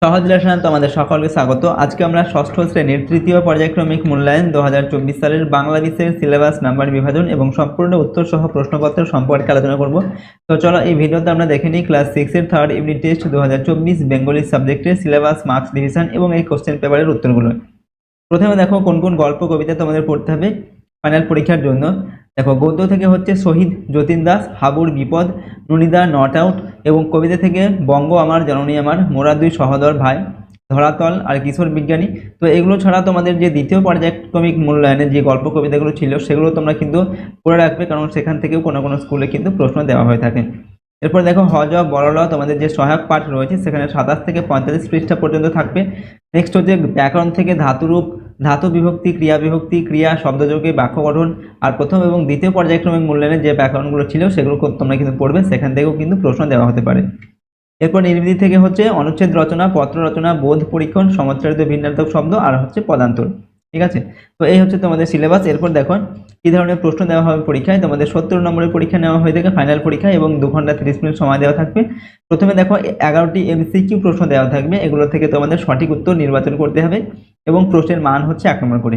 সহজ লেসনে তোমাদের সকলকে স্বাগত। আজকে আমরা ষষ্ঠ শ্রেণীর তৃতীয় পর্যায়ক্রমিক মূল্যায়ন 2024 সালের বাংলাদেশের সিলেবাস নাম্বার বিভাজন এবং সম্পূর্ণ উত্তর সহ প্রশ্নপত্র সম্পর্কে আলোচনা করব। তো চলো এই ভিডিওতে আমরা দেখে নিই ক্লাস 6 এর থার্ড ইউনিট টেস্ট 2024 বেঙ্গলি সাবজেক্টের সিলেবাস, মার্কস, ডিভিশন এবং এই কোশ্চেন পেপারের উত্তরগুলো। প্রথমে দেখো কোন কোন গল্প কবিতা তোমাদের পড়তে হবে ফাইনাল পরীক্ষার জন্য। দেখো গদ্য থেকে হচ্ছে শহীদ যতীন দাস, হাবুর বিপদ, নুনিদা নট আউট, এবং কবিতা থেকে বঙ্গ আমার জননী আমার, মোরা দুই সহোদর ভাই, ধরাতল আর কিশোর বিজ্ঞানী। তো এগুলো ছাড়া তোমাদের যে দ্বিতীয় পর্যায়ক্রমিক মূল্যায়নের যে গল্প কবিতাগুলো ছিল সেগুলো তোমরা কিন্তু পড়ে রাখবে, কারণ সেখান থেকেও কোনো কোনো স্কুলে কিন্তু প্রশ্ন দেওয়া হয়ে থাকে। এরপর দেখো হজ বড়ল তোমাদের যে সহায়ক পাঠ রয়েছে সেখানে 27 থেকে 45 পৃষ্ঠা পর্যন্ত থাকবে। নেক্সট হচ্ছে ব্যাকরণ থেকে ধাতুরূপ, ধাতু বিভক্তি, ক্রিয়া বিভক্তি, ক্রিয়া, শব্দযোগে, বাক্য গঠন। আর প্রথম এবং দ্বিতীয় পর্যায়ক্রমিক মূল্যায়নের যে ব্যাকরণগুলো ছিল সেগুলো তোমরা কিন্তু পড়বে, সেখান থেকেও কিন্তু প্রশ্ন দেওয়া হতে পারে। এরপর নির্মিতি থেকে হচ্ছে অনুচ্ছেদ রচনা, পত্র রচনা, বোধ পরীক্ষণ, সমাচ্চারিত ভিন্নার্থক শব্দ আর হচ্ছে পদান্তর। ঠিক আছে, তো এই হচ্ছে তোমাদের সিলেবাস। এরপর দেখো কি ধরনের প্রশ্ন দেওয়া হবে পরীক্ষায়। তোমাদের 70 নম্বরের পরীক্ষা নেওয়া হয়ে থাকে ফাইনাল পরীক্ষা, এবং 2 ঘন্টা 30 মিনিট সময় দেওয়া থাকবে। প্রথমে দেখো 11টি এমসিকিউ প্রশ্ন দেওয়া থাকবে, এগুলো থেকে তোমাদের সঠিক উত্তর নির্বাচন করতে হবে এবং প্রশ্নের মান হচ্ছে 1 নম্বর করে।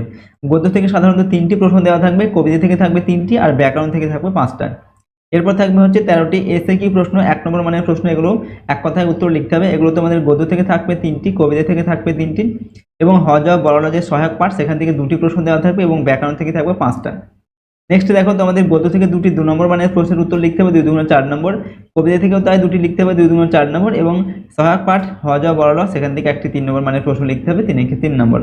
গদ্য থেকে সাধারণত 3টি প্রশ্ন দেওয়া থাকবে, কবিতা থেকে থাকবে 3টি আর ব্যাকরণ থেকে থাকবে 5টা। এরপর থাকবে হচ্ছে 13টি এসএকিউ প্রশ্ন, 1 নম্বর মানের প্রশ্ন, এগুলো এক কথায় উত্তর লিখতে হবে। এগুলো তোমাদের গদ্য থেকে থাকবে 3টি, কবিতা থেকে থাকবে 3টি, এবং হজ বড়লা যে সহায়ক পাঠ সেখান থেকে 2টি প্রশ্ন দেওয়া থাকবে এবং ব্যাকরণ থেকে থাকবে 5টা। নেক্সট দেখো তোমাদের গদ্য থেকে 2টি 2 নম্বর মানের প্রশ্নের উত্তর লিখতে হবে 2 2 4 নম্বর, কবিতা থেকেও তাই 2টি লিখতে হবে 2 2 4 নম্বর, এবং সহায়ক পাঠ হজ বড়লা সেখান থেকে একটি 3 নম্বর মানের প্রশ্ন লিখতে হবে 3 নম্বর।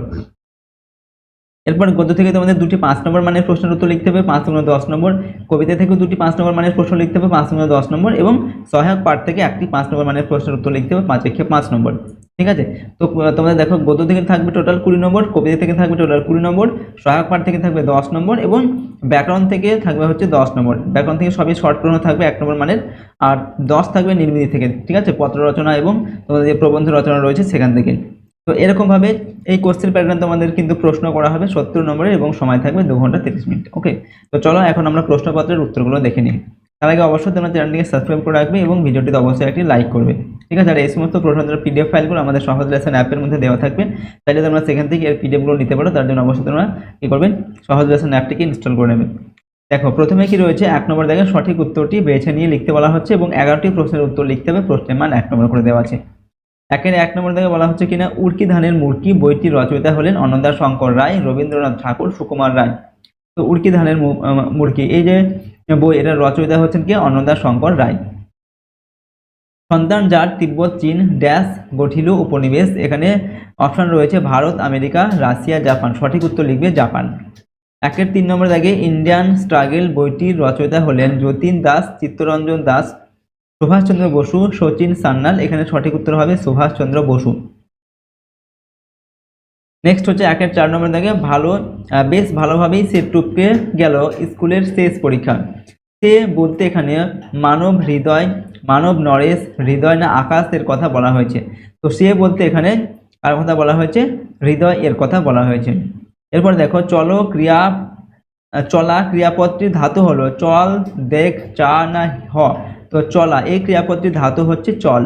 এরপর গদ্য থেকে তোমাদের 2টি 5 নম্বর মানের প্রশ্নের উত্তর লিখতে হবে 5 × 10 নম্বর, কবিতা থেকেও 2টি 5 নম্বর মানের প্রশ্ন লিখতে হবে 5 × 10 নম্বর, এবং সহায়ক পাঠ থেকে একটি 5 নম্বর মানের প্রশ্নের উত্তর লিখতে হবে 5 নম্বর। ঠিক আছে, তো তোমাদের দেখো গদ্য থেকে থাকবে টোটাল 20 নম্বর, কবিতা থেকে থাকবে টোটাল 20 নম্বর, সহায়ক পাঠ থেকে থাকবে 10 নম্বর, এবং ব্যাকরণ থেকে থাকবে হচ্ছে 10 নম্বর। ব্যাকরণ থেকে সবই শর্ট প্রশ্ন থাকবে 1 নম্বর মানের, আর 10 থাকবে নির্মিতি থেকে। ঠিক আছে, পত্র রচনা এবং তোমাদের যে প্রবন্ধ রচনা রয়েছে সেখান থেকে। তো এরকমভাবে এই কোশ্চেন প্যাটার্ন তোমাদের কিন্তু প্রশ্ন করা হবে 70 নম্বরের, এবং সময় থাকবে 2 ঘন্টা 30 মিনিট। ওকে, তো চলো এখন আমরা প্রশ্নপত্রের উত্তরগুলো দেখে নিই। তার আগে অবশ্যই তোমরা চ্যানেলটিকে সাবস্ক্রাইব করে রাখবে এবং ভিডিওটিতে অবশ্যই একটি লাইক করবে। ঠিক আছে, আর এই সমস্ত প্রশ্নোত্তর পিডিএফ ফাইলগুলো আমাদের সহজ লেসন অ্যাপের মধ্যে দেওয়া থাকবে, তাহলে তোমরা সেখান থেকে এর পিডিএফগুলো নিতে পারো। তার জন্য অবশ্যই তোমরা কী করবে, সহজ লেসন অ্যাপটিকে ইনস্টল করে নেবে। দেখো প্রথমে কি রয়েছে, 1 নম্বর দেখে সঠিক উত্তরটি বেছে নিয়ে লিখতে বলা হচ্ছে, এবং 11টি প্রশ্নের উত্তর লিখতে হবে, প্রশ্নের মান 1 নম্বর করে দেওয়া আছে। 1 নম্বর থেকে বলা হচ্ছে কিনা উড়কি ধানের মুরকি বইটির রচয়িতা হলেন অন্নদা শঙ্কর রায়, রবীন্দ্রনাথ ঠাকুর, সুকুমার রায়। তো উড়কি ধানের মুরকি এই যে বই, এটা রচয়িতা হচ্ছেন কি অন্নদা শঙ্কর রায়। সন্তান যার তিব্বত চীন ড্যাশ গঠিল উপনিবেশ, এখানে অপশন রয়েছে ভারত, আমেরিকা, রাশিয়া, জাপান। সঠিক উত্তর লিখবে জাপান। 3 নম্বর দাগে ইন্ডিয়ান স্ট্রাগল বইটির রচয়িতা হলেন যতীন দাস, চিত্তরঞ্জন দাস, সুভাষচন্দ্র বসু, শচীন সান্যাল। এখানে সঠিক উত্তর হবে সুভাষচন্দ্র বসু। নেক্সট হচ্ছে 4 নম্বর দাগে বেশ ভালোভাবেই সে টুপকে গেল স্কুলের শেষ পরীক্ষা। সে বলতে এখানে মানব হৃদয়, মানব নরেশ হৃদয় না আকাশ এর কথা বলা হয়েছে। তো সে বলতে এখানে কার কথা বলা হয়েছে, হৃদয় এর কথা বলা হয়েছে। এরপর দেখো চলা ক্রিয়াপদটির ধাতু হলো চল, দেখ, চা না হ। তো চলা এই ক্রিয়াপদটির ধাতু হচ্ছে চল।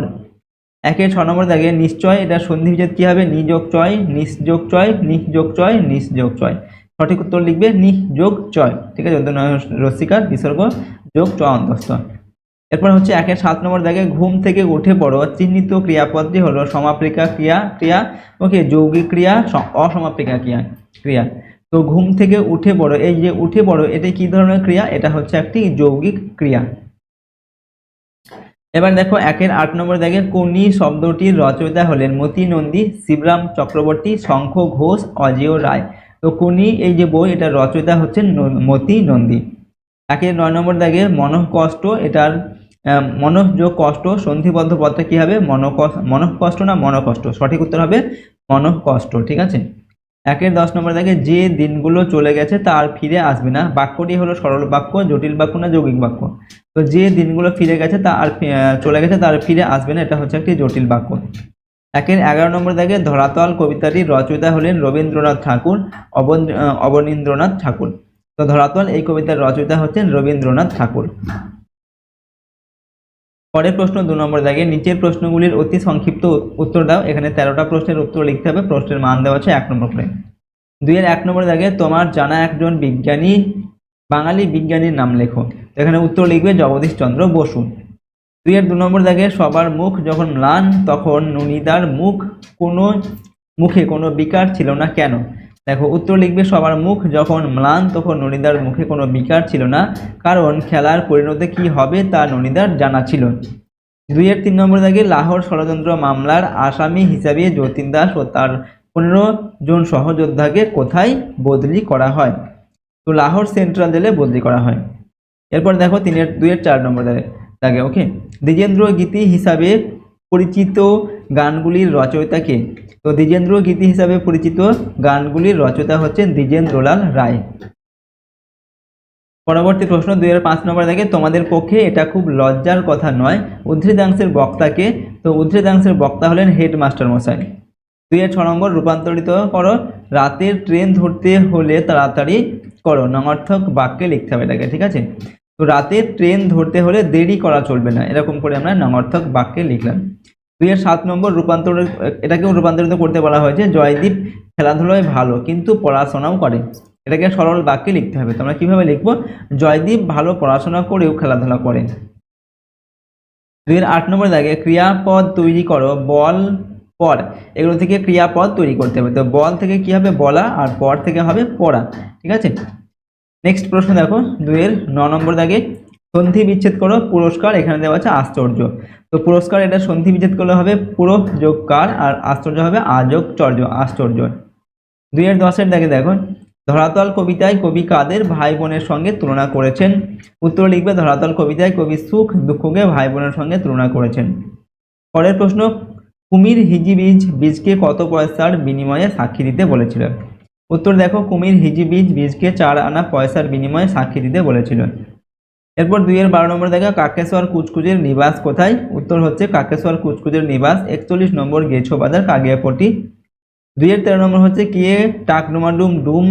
6 নম্বর দাগে নিশ্চয়, এটা সন্ধি বিচ্ছেদ কি হবে, নিযোগ চয়, নিযোগ চয়, নিযোগ চয়, নিযোগ চয়। সঠিক উত্তর লিখবে নিযোগ চয়। ঠিক আছে, রসিকার বিসর্গ যোগ চ অন্তস্থ। এরপর হচ্ছে 7 নম্বর দাগে ঘুম থেকে উঠে পড়ো চিহ্নিত ক্রিয়াপদটি হলো সমাপিকা ক্রিয়া। ওকে, যৌগিক ক্রিয়া, অসমাপিকা ক্রিয়া। তো ঘুম থেকে উঠে পড়ো, এই যে উঠে পড়ো এটা কি ধরনের ক্রিয়া, এটা হচ্ছে একটি যৌগিক ক্রিয়া। এবার দেখো 8 নম্বর দাগে কোনি শব্দটির রচয়িতা হলেন মতি নন্দী, শিবরাম চক্রবর্তী, শঙ্খ ঘোষ, অজেয় রায়। তো কোনি এই যে বই, এটা রচয়িতা হচ্ছেন মতি নন্দী। 9 নম্বর দাগে মনঃকষ্ট, এটার মনঃযোগ কষ্ট, সন্ধিবদ্ধ পদটা কি হবে, মনঃকষ্ট না মনকষ্ট। সঠিক উত্তর হবে মনঃকষ্ট। ঠিক আছে, 10 নম্বর দাগে যে দিনগুলো চলে গেছে তার ফিরে আসবে না, বাক্যটি হলো সরল বাক্য, জটিল বাক্য না যৌগিক বাক্য। তো যে দিনগুলো ফিরে গেছে তা আর চলে গেছে তার ফিরে আসবে না, এটা হচ্ছে একটি জটিল বাক্য। 11 নম্বর দাগে ধরাতল কবিতাটির রচয়িতা হলেন রবীন্দ্রনাথ ঠাকুর, অবনীন্দ্রনাথ ঠাকুর। তো ধরাতল এই কবিতার রচয়িতা হচ্ছেন রবীন্দ্রনাথ ঠাকুর। পরের প্রশ্ন 2 নম্বর দাগে নিচের প্রশ্নগুলির অতি সংক্ষিপ্ত উত্তর দাও। এখানে 13টা প্রশ্নের উত্তর লিখতে হবে। প্রশ্নের মান দেওয়া আছে 1 নম্বর করে। 2 এর 1 নম্বর দাগে তোমার জানা একজন বিজ্ঞানী বাঙালি বিজ্ঞানীর নাম লেখো। এখানে উত্তর লিখবে জগদীশচন্দ্র বসু। 2 এর 2 নম্বর দাগে সবার মুখ যখন ম্লান তখন ননিদার মুখে কোনো বিকার ছিল না কেন? দেখো উত্তর লিখবে সবার মুখ যখন ম্লান তখন ননিদার মুখে কোনো বিকার ছিল না, কারণ খেলার পরিণতি কি হবে তা ননিদার জানা ছিল। 2 এর 3 নম্বর দাগে লাহোর ষড়যন্ত্র মামলার আসামি হিসাবে যতীন দাস ও তার 15 জন সহযোদ্ধাকে কোথায় বদলি করা হয়? তো লাহোর সেন্ট্রাল জেলে বদলি করা হয়। এরপর দেখো 2 এর 4 নম্বর দাগে ওকে, দ্বিজেন্দ্র গীতি হিসাবে পরিচিত গানগুলির রচয়িতা কে? তো দ্বিজেন্দ্র গীতি হিসাবে পরিচিত গানগুলির রচয়িতা হচ্ছেন দ্বিজেন্দ্রলাল রায়। পরবর্তী প্রশ্ন 2 এর 5 নম্বর দাগে তোমাদের পক্ষে এটা খুব লজ্জার কথা নয় উদ্ধৃতাংশের বক্তাকে? তো উদ্ধৃতাংশের বক্তা হলেন হেডমাস্টার মশাই। 2 এর 6 নম্বর রূপান্তরিত করো, রাতের ট্রেন ধরতে হলে তাড়াতাড়ি করো, নঙার্থক বাক্যে লিখতে হবে এটাকে, ঠিক আছে? তো রাতের ট্রেন ধরতে হলে দেরি করা চলবে না, এরকম করে আমরা নঙার্থক বাক্যে লিখলাম। 2 এর 7 নম্বর এটাকেও রূপান্তরিত করতে বলা হয়েছে, জয়দীপ খেলাধুলায় ভালো কিন্তু পড়াশোনাও করে। এটাকে সরল বাক্যে লিখতে হবে। তোমরা কিভাবে লিখবো? জয়দীপ ভালো পড়াশোনা করেও খেলাধুলা করে। 2 এর 8 নম্বর দাগে ক্রিয়াপদ তৈরি করো, বল পর, এগুলো থেকে ক্রিয়াপদ তৈরি করতে হবে। তো বল থেকে কি হবে? বলা, আর পর থেকে হবে পড়া, ঠিক আছে? নেক্সট প্রশ্ন দেখো 2 এর 9 নম্বর দাগে সন্ধি বিচ্ছেদ করো, পুরস্কার এখানে দেওয়া আছে আশ্চর্য। তো পুরস্কার এটা সন্ধি বিচ্ছেদ করলে হবে পুরো যোগ কার, আর আশ্চর্য হবে আযোগ চর্য, আশ্চর্য। 2 এর 10 এর দাগে দেখো ধরাতল কবিতায় কবি কাদের ভাই বোনের সঙ্গে তুলনা করেছেন? উত্তর লিখবে ধরাতল কবিতায় কবি সুখ দুঃখকে ভাই বোনের সঙ্গে তুলনা করেছেন। পরের প্রশ্ন কুমির হিজিবীজ বীজকে কত পয়সার বিনিময়ে সাক্ষী দিতে বলেছিল? উত্তর দেখো কুমির হিজিবীজ বীজকে 4 আনা পয়সার বিনিময়ে সাক্ষী দিতে বলেছিল। এরপর 2 এর 12 নম্বর দেখা কাকেশ্বর কুচকুচের নিবাস কোথায়? উত্তর হচ্ছে কাকেশ্বর কুচকুচের নিবাস 41 নম্বর গেছো বাজার কাগিয়াপট্টি। 2 এর 13 নম্বর হচ্ছে কে টাকডুমাডুম ডুম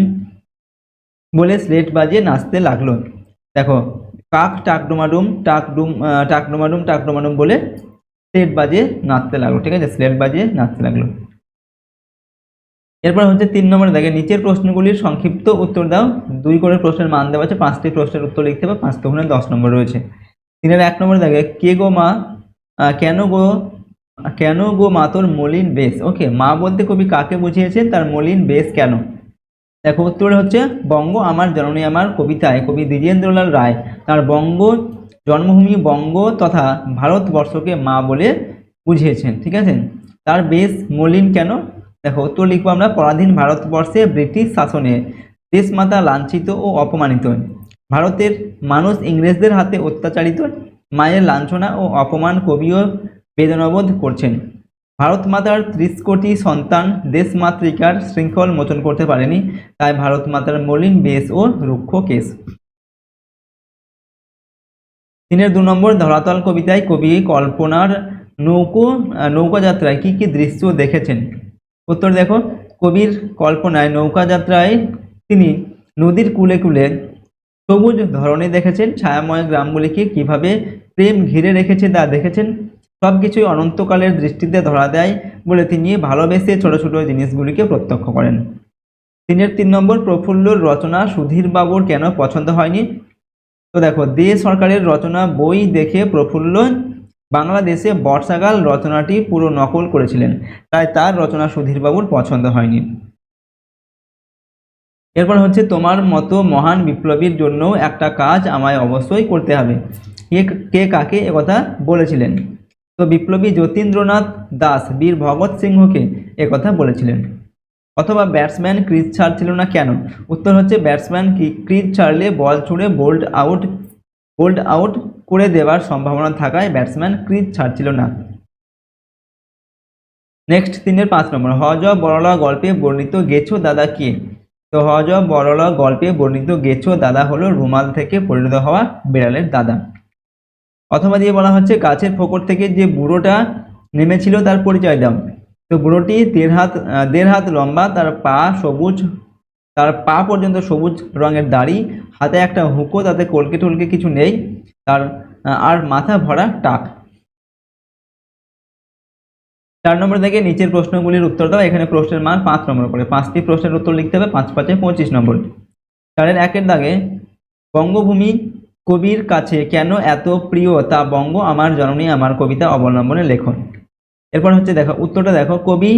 বলে স্লেট বাজিয়ে নাচতে লাগলো? দেখো কাক টাকডুমাডুম টাকডুমাডুম বলে স্লেট বাজিয়ে নাচতে লাগলো, ঠিক আছে? স্লেট বাজিয়ে নাচতে লাগলো। এরপর হচ্ছে 3 নম্বরে দেখে নিচের প্রশ্নগুলির সংক্ষিপ্ত উত্তর দাও। 2 করে প্রশ্নের মান দেওয়া আছে, 5টি প্রশ্নের উত্তর লিখতে হবে, 5 দুগুণে 10 নম্বর রয়েছে। 3 এর 1 নম্বরে দেখে কে গো মা, কেন গো মা তোর মলিন বেশ? ওকে, মা বলতে কবি কাকে বুঝিয়েছেন, তার মলিন বেশ কেন? দেখো উত্তরে হচ্ছে বঙ্গ আমার জননী আমার কবিতায় কবি দ্বিজেন্দ্রলাল রায় তার বঙ্গ জন্মভূমি বঙ্গ তথা ভারতবর্ষকে মা বলে বুঝিয়েছেন, ঠিক আছে? তার বেশ মলিন কেন? দেখো উত্তর লিখবো আমরা পরাধীন ভারতবর্ষে ব্রিটিশ শাসনে দেশমাতা লাঞ্ছিত ও অপমানিত, ভারতের মানুষ ইংরেজদের হাতে অত্যাচারিত, মায়ের লাঞ্ছনা ও অপমান কবিও বেদনাবোধ করছেন। ভারত মাতার 30 কোটি সন্তান দেশমাতৃকার শৃঙ্খল মোচন করতে পারেনি, তাই ভারত মাতার মলিন বেশ ও রুক্ষ কেশ। 3 এর 2 নম্বর ধরাতল কবিতায় কবি কল্পনার নৌকা যাত্রায় কি কি দৃশ্য দেখেছেন? উত্তর দেখো কবির কল্পনায় নৌকা যাত্রায় তিনি নদীর কূলে কূলে সবুজ ধরনে দেখেছেন, ছায়াময় গ্রামগুলিকে কিভাবে প্রেম ঘিরে রেখেছে তা দেখেছেন, সবকিছুই অনন্তকালের দৃষ্টিতে ধরা দেয় বলে তিনি ভালোবেসে ছোট ছোট জিনিসগুলিকে প্রত্যক্ষ করেন। 3 এর 3 নম্বর প্রফুল্লর রচনা সুধীর বাবুর কেন পছন্দ হয়নি? তো দেখো দে সরকারের রচনা বই দেখে প্রফুল্ল বাংলাদেশে বর্ষাকাল রচনাটি পুরো নকল করেছিলেন, তাই তার রচনা সুধীর বাবুর পছন্দ হয়নি। এরপর হচ্ছে তোমার মতো মহান বিপ্লবীর জন্য একটা কাজ আমায় অবশ্যই করতে হবে, কে কাকে একথা বলেছিলেন? তো বিপ্লবী যতীন্দ্রনাথ দাস বীর ভগৎ সিংহকে একথা বলেছিলেন। অথবা ব্যাটসম্যান ক্রিজ ছাড়ছিল না কেন? উত্তর হচ্ছে ব্যাটসম্যান ক্রিজ ছাড়লে বল ছুঁড়ে বোল্ড আউট করে দেওয়ার সম্ভাবনা থাকায় ব্যাটসম্যান ক্রিজ ছাড়ছিল না। নেক্সট 3 এর 5 নম্বর হজ বড়লা গল্পে বর্ণিত গেছো দাদা কে? তো হজ বড়লা গল্পে বর্ণিত গেছো দাদা হলো রুমাল থেকে পরিণত হওয়া বিড়ালের দাদা। অথবা দিয়ে বলা হচ্ছে গাছের ফোকর থেকে যে বুড়োটা নেমেছিল তার পরিচয় দাও। তো বুড়োটি 1.5 হাত লম্বা, তার পা পর্যন্ত সবুজ রঙের দাড়ি, হাতে একটা হুঁকো, তাতে কলকে টলকে কিছু নেই, তার আর মাথা ভরা টাক। 4 নম্বর থেকে নিচের প্রশ্নগুলির উত্তর দাও। এখানে প্রশ্নের মান 5 নম্বর করে, 5টি প্রশ্নের উত্তর লিখতে হবে, 5 5 25 নম্বর। 4-এর 1-এর দাগে বঙ্গভূমি কবির কাছে কেন এত প্রিয় তা বঙ্গ আমার জননী আমার কবিতা অবলম্বনে লেখন। এরপর হচ্ছে দেখো উত্তরটা দেখো, কবি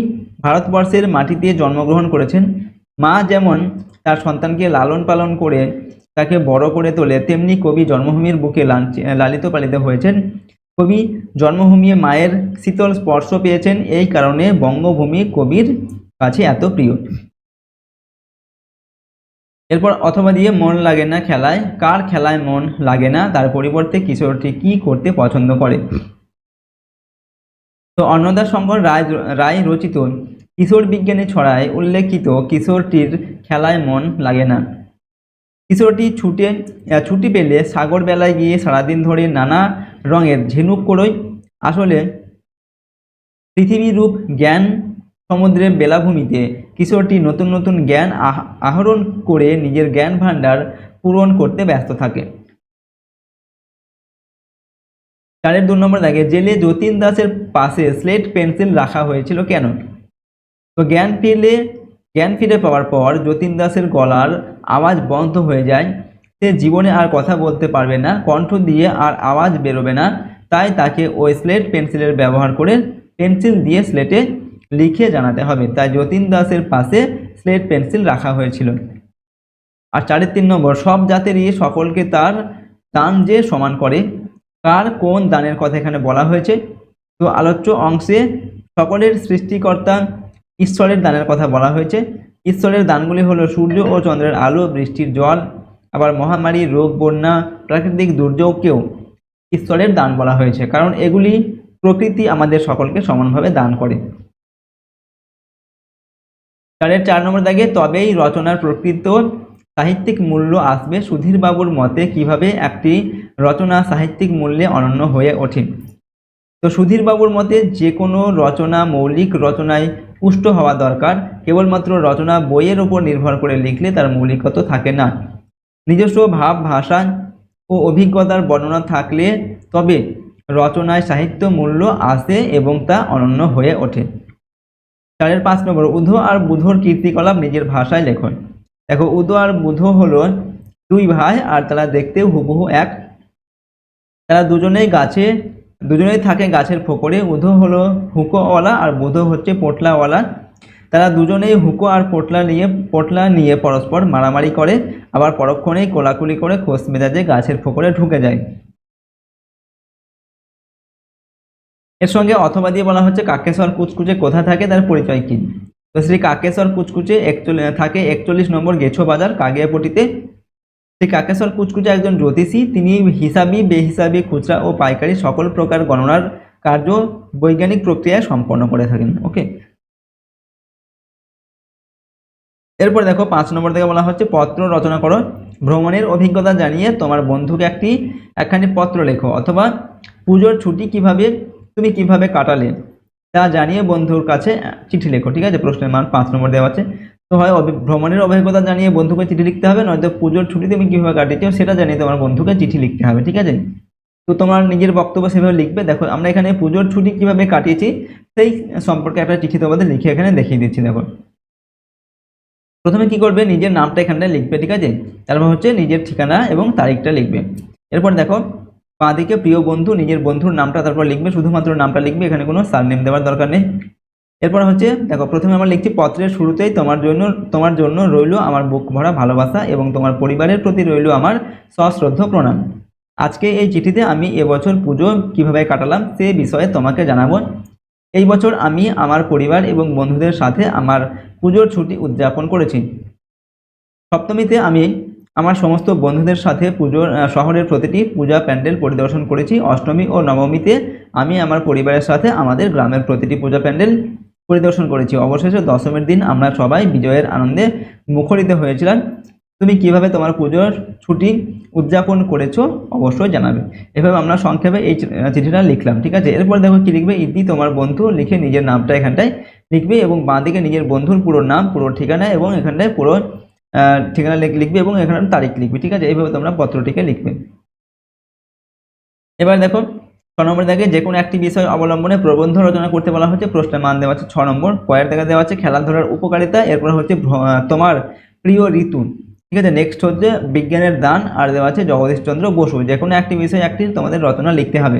ভারতবর্ষের মাটিতে জন্মগ্রহণ করেছেন। মা যেমন তার সন্তানকে লালন পালন করে তাকে বড় করে তোলে, তেমনি কবি জন্মভূমির বুকে লালিত পালিত হয়েছেন। কবি জন্মভূমি মায়ের শীতল স্পর্শ পেয়েছেন, এই কারণে বঙ্গভূমি কবির কাছে এত প্রিয়। এরপর অথবা দিয়ে মন লাগে না খেলায়, কার খেলায় মন লাগে না, তার পরিবর্তে কিশোরটি কি করতে পছন্দ করে। তো অন্নদা শঙ্কর রায় রচিত কিশোর বিজ্ঞানী ছড়ায় উল্লেখিত কিশোরটির খেলায় মন লাগে না। কিশোরটি ছুটি পেলে সাগর বেলায় গিয়ে সারাদিন ধরে নানা রঙের ঝিনুক কুড়োয়। আসলে পৃথিবীরূপ জ্ঞান সমুদ্রের বেলাভূমিতে কিশোরটি নতুন নতুন জ্ঞান আহরণ করে নিজের জ্ঞান ভাণ্ডার পূরণ করতে ব্যস্ত থাকে। 4-এর 2 নম্বর দাগে জেলে যতীন দাসের পাশে স্লেট পেন্সিল রাখা হয়েছিল কেন। তো জ্ঞান ফিরে পাওয়ার পর যতীন দাসের গলার আওয়াজ বন্ধ হয়ে যায়, সে জীবনে আর কথা বলতে পারবে না, কণ্ঠ দিয়ে আর আওয়াজ বেরোবে না, তাই তাকে ওই স্লেট পেন্সিলের ব্যবহার করে পেন্সিল দিয়ে স্লেটে লিখে জানাতে হবে, তাই যতীন দাসের পাশে স্লেট পেন্সিল রাখা হয়েছিল। আর 4-এর 3 নম্বর সব জাতেরই সকলকে তার দান যে সমান করে, কার কোন দানের কথা এখানে বলা হয়েছে। তো আলোচ্য অংশে সকলের সৃষ্টিকর্তা ঈশ্বরের দানের কথা বলা হয়েছে। ঈশ্বরের দানগুলি হলো সূর্য ও চন্দ্রের আলো, বৃষ্টির জল, আবার মহামারী, রোগ, বন্যা, প্রাকৃতিক দুর্যোগকেও ঈশ্বরের দান বলা হয়েছে, কারণ এগুলি প্রকৃতি আমাদের সকলকে সমানভাবে দান করে। 4-এর 4 নম্বর দাগে তবেই রচনার প্রকৃত সাহিত্যিক মূল্য আসবে। সুধীর বাবুর মতে কিভাবে একটি রচনা সাহিত্যিক মূল্যে অনন্য হয়ে ওঠে। তো সুধীর বাবুর মতে যে কোনো রচনা মৌলিক রচনায় পুষ্ট হওয়া দরকার, কেবলমাত্র রচনা বইয়ের উপর নির্ভর করে লিখলে তার মৌলিকত্ব থাকে না। নিজস্ব ভাব, ভাষা ও অভিজ্ঞতার বর্ণনা থাকলে তবে রচনায় সাহিত্য মূল্য আসে এবং তা অনন্য হয়ে ওঠে। 4-এর 5 নম্বর উধো আর বুধোর কীর্তিকলাপ নিজের ভাষায় লেখন। দেখো উদো আর বুধো হলো 2 ভাই, আর তারা দেখতেও হুবহু এক। তারা দুজনেই থাকে গাছের ফোকরে। উধো হলো হুকোওয়ালা আর বুধো হচ্ছে পোটলাওয়ালা। তারা দুজনেই হুকো আর পোটলা নিয়ে পরস্পর মারামারি করে, আবার পরক্ষণেই কোলাকুলি করে খোশ মেজাজে গাছের ফোকরে ঢুকে যায়। এর সঙ্গে অথবা দিয়ে বলা হচ্ছে কাকেশ্বর কুচকুচে কোথা থাকে, তার পরিচয় কি। তো শ্রী কাকেশ্বর কুচকুচে থাকে 41 নম্বর গেছো বাজার, কাগিয়াপটিতে। শ্রী কাকেশ্বর কুচকুচে একজন জ্যোতিষী। তিনি হিসাবি, বেহিসাবি, খুচরা ও পাইকারি সকল প্রকার গণনার কার্য বৈজ্ঞানিক প্রক্রিয়ায় সম্পন্ন করে থাকেন। ওকে, এরপর দেখো 5 নম্বর থেকে বলা হচ্ছে পত্র রচনা করো। ভ্রমণের অভিজ্ঞতা জানিয়ে তোমার বন্ধুকে একখানি পত্র লেখো, অথবা পুজোর ছুটি তুমি কিভাবে কাটালে তা জানিয়ে বন্ধুর কাছে চিঠি লেখো। ঠিক আছে, প্রশ্নের মান 5 নম্বর দেওয়া আছে। তো হয় ভ্রমণের অভিজ্ঞতা জানিয়ে বন্ধুকে চিঠি লিখতে হবে, নয়তো পুজোর ছুটি তুমি কিভাবে কাটিয়েছো সেটা জানিয়ে তোমার বন্ধুকে চিঠি লিখতে হবে। ঠিক আছে, তো তোমার নিজের বক্তব্য সেভাবে লিখবে। দেখো আমরা এখানে পুজোর ছুটি কিভাবে কাটিয়েছি সেই সম্পর্কে একটা চিঠি তোমাদের লিখে এখানে দেখিয়ে দিচ্ছি। দেখো প্রথমে কি করবে, নিজের নামটা এখানটায় লিখবে। ঠিক আছে, তারপর হচ্ছে নিজের ঠিকানা এবং তারিখটা লিখবে। এরপর দেখো বাঁ দিকে প্রিয় বন্ধু, নিজের বন্ধুর নামটা তারপর লিখবে, শুধুমাত্র নামটা লিখবে, এখানে কোনো সারনেম দেওয়ার দরকার নেই। এরপর হচ্ছে দেখো প্রথমে আমরা লিখছি পত্রের শুরুতেই তোমার জন্য রইল আমার বুক ভরা ভালোবাসা এবং তোমার পরিবারের প্রতি রইল আমার সশ্রদ্ধ প্রণাম। আজকে এই চিঠিতে আমি এবছর পুজো কিভাবে কাটালাম সে বিষয়ে তোমাকে জানাবো। এই বছর আমি আমার পরিবার এবং বন্ধুদের সাথে আমার পুজোর ছুটি উদযাপন করেছি। সপ্তমীতে আমি আমার সমস্ত বন্ধুদের সাথে শহরের প্রতিটি পূজা প্যান্ডেল পরিদর্শন করেছি। অষ্টমী ও নবমীতে আমি আমার পরিবারের সাথে আমাদের গ্রামের প্রতিটি পূজা প্যান্ডেল পরিদর্শন করেছি। অবশেষে দশমীর দিন আমরা সবাই বিজয়ের আনন্দে মুখরিত হয়েছিলাম। তুমি কিভাবে তোমার পুজোর ছুটি উদযাপন করেছো অবশ্যই জানাবে। এভাবে আমরা সংক্ষেপে এই চিঠিটা লিখলাম। ঠিক আছে, এরপর দেখো কি লিখবে, ইতি তোমার বন্ধু লিখে নিজের নামটা এখানটায় লিখবে এবং বাঁ দিকে নিজের বন্ধুর পুরো নাম, পুরো ঠিকানা এবং এখানটায় পুরো ঠিকানা লিখবে এবং এখানে তারিখ লিখবে। ঠিক আছে, এইভাবে তোমরা পত্রটিকে লিখবে। এবার দেখো নম্বর দেখে যে কোনো একটি বিষয় অবলম্বনে প্রবন্ধ রচনা করতে বলা হচ্ছে, প্রশ্নের মান দেওয়া আছে 6 নম্বর। কয়ের দেখা দেওয়া আছে খেলাধুলার উপকারিতা, এরপর হচ্ছে তোমার প্রিয় ঋতু। ঠিক আছে, নেক্সট হচ্ছে বিজ্ঞানের দান, আর দেওয়া আছে জগদীশচন্দ্র বসু। যে কোনো একটি বিষয় একটি তোমাদের রচনা লিখতে হবে।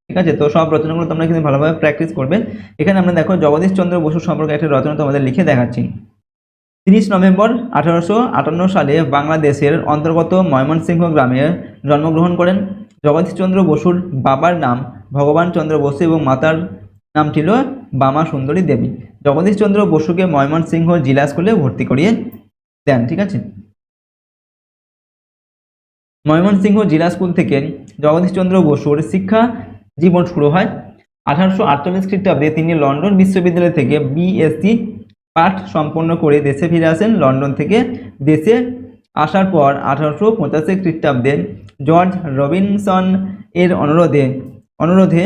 ঠিক আছে, তো সব রচনাগুলো তোমরা কিন্তু ভালোভাবে প্র্যাকটিস করবে। এখানে আমরা দেখো জগদীশচন্দ্র বসু সম্পর্কে একটা রচনা তোমাদের লিখে দেখাচ্ছি। 30 নভেম্বর 1858 সালে বাংলাদেশের অন্তর্গত ময়মনসিংহ গ্রামে জন্মগ্রহণ করেন। জগদীশচন্দ্র বসুর বাবার নাম ভগবান চন্দ্র বসু এবং মাতার নাম ছিল বামা সুন্দরী দেবী। জগদীশচন্দ্র বসুকে ময়মনসিংহ জিলা স্কুলে ভর্তি করিয়ে দেন। ঠিক আছে, ময়মনসিংহ জিলা স্কুল থেকে জগদীশচন্দ্র বসুর শিক্ষা জীবন শুরু হয়। 1848 খ্রিস্টাব্দে তিনি লন্ডন বিশ্ববিদ্যালয় থেকে বিএসসি পাঠ সম্পন্ন করে দেশে ফিরে আসেন। লন্ডন থেকে দেশে আসার পর 1885 খ্রিস্টাব্দে জর্জ রবিনসন এর অনুরোধে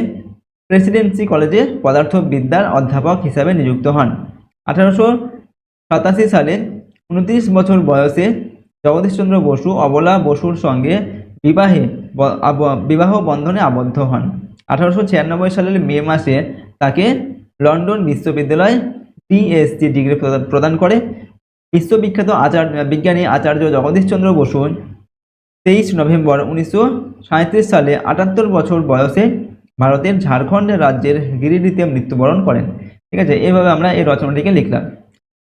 প্রেসিডেন্সি কলেজে পদার্থবিদ্যার অধ্যাপক হিসাবে নিযুক্ত হন। 1887 সালে 29 বছর বয়সে জগদীশচন্দ্র বসু অবলা বসুর সঙ্গে বিবাহ বন্ধনে আবদ্ধ হন। 1896 সালের মে মাসে তাকে লন্ডন বিশ্ববিদ্যালয় পিএইচডি ডিগ্রি প্রদান করে। বিশ্ববিখ্যাত বিজ্ঞানী আচার্য জগদীশচন্দ্র বসু 23 নভেম্বর 1937 সালে 78 বছর বয়সে ভারতের ঝাড়খণ্ড রাজ্যের গিরিডিতে মৃত্যুবরণ করেন। ঠিক আছে, এইভাবে আমরা এই রচনাটিকে লিখলাম।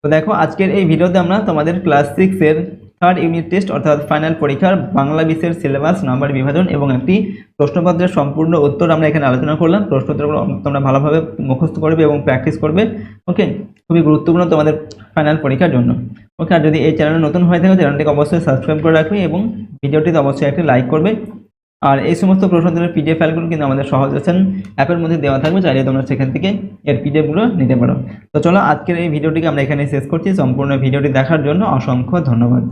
তো দেখো আজকের এই ভিডিওতে আমরা তোমাদের ক্লাস 6 এর 3rd ইউনিট টেস্ট অর্থাৎ ফাইনাল পরীক্ষার বাংলা বিষয়ের সিলেবাস, নাম্বার বিভাজন এবং একটি প্রশ্নপত্রের সম্পূর্ণ উত্তর আমরা এখানে আলোচনা করলাম। প্রশ্নোত্তরগুলো তোমরা ভালোভাবে মুখস্থ করবে এবং প্র্যাকটিস করবে। ওকে, খুবই গুরুত্বপূর্ণ তোমাদের ফাইনাল পরীক্ষার জন্য। ওকে, আর যদি এই চ্যানেলে নতুন হয়ে থাকে চ্যানেলটিকে অবশ্যই সাবস্ক্রাইব করে রাখবে এবং ভিডিওটিতে অবশ্যই একটি লাইক করবে। আর এই সমস্ত প্রশ্নোত্তরের পিডিএফ ফাইলগুলো কিন্তু আমাদের সহজ লেসন অ্যাপের মধ্যে দেওয়া থাকবে, চাইলে তোমরা সেখান থেকে এর পিডিএফগুলো নিতে পারো। তো চলো আজকের এই ভিডিওটিকে আমরা এখানে শেষ করছি। সম্পূর্ণ ভিডিওটি দেখার জন্য অসংখ্য ধন্যবাদ।